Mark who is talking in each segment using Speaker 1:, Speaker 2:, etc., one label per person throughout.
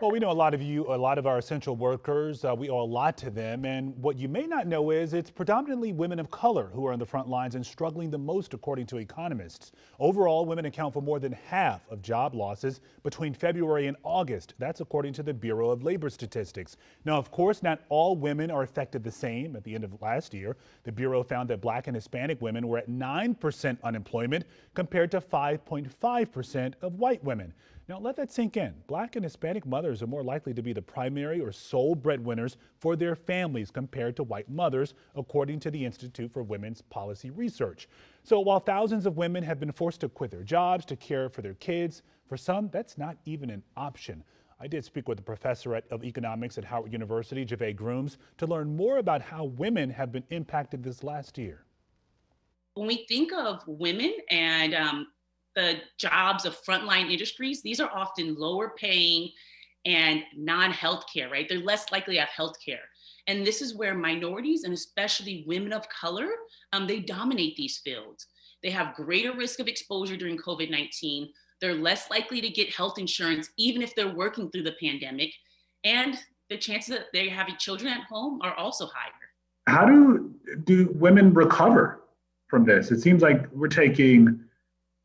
Speaker 1: Well, we know a lot of our essential workers, we owe a lot to them. And what you may not know is it's predominantly women of color who are on the front lines and struggling the most, according to economists. Overall, women account for more than half of job losses between February and August. That's according to the Bureau of Labor Statistics. Now, of course, not all women are affected the same. At the end of last year, the Bureau found that Black and Hispanic women were at 9% unemployment compared to 5.5% of white women. Now, let that sink in. Black and Hispanic mothers are more likely to be the primary or sole breadwinners for their families compared to white mothers, according to the Institute for Women's Policy Research. So while thousands of women have been forced to quit their jobs to care for their kids, for some, that's not even an option. I did speak with the professor of economics at Howard University, Jevay Grooms, to learn more about how women have been impacted this last year.
Speaker 2: When we think of women and the jobs of frontline industries, these are often lower paying and non-healthcare, right? They're less likely to have healthcare. And this is where minorities and especially women of color, they dominate these fields. They have greater risk of exposure during COVID-19. They're less likely to get health insurance, even if they're working through the pandemic. And the chances that they're having children at home are also higher.
Speaker 3: How do women recover from this? It seems like we're taking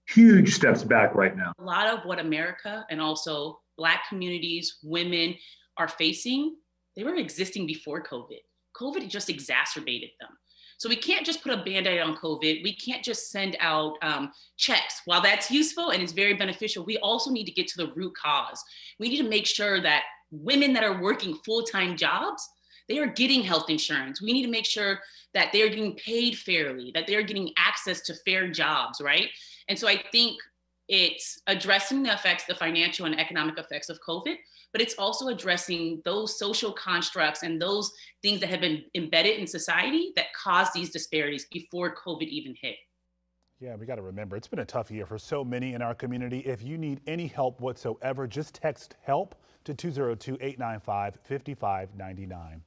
Speaker 3: huge steps back right now.
Speaker 2: A lot of what America and also Black communities, women are facing, they were existing before COVID. COVID just exacerbated them. So we can't just put a Band-Aid on COVID. We can't just send out checks. While that's useful and it's very beneficial, we also need to get to the root cause. We need to make sure that women that are working full-time jobs, they are getting health insurance. We need to make sure that they're getting paid fairly, that they're getting access to fair jobs, right? And so I think it's addressing the effects, the financial and economic effects of COVID, but it's also addressing those social constructs and those things that have been embedded in society that cause these disparities before COVID even hit.
Speaker 1: Yeah, we got to remember it's been a tough year for so many in our community. If you need any help whatsoever, just text HELP to 202-895-5599.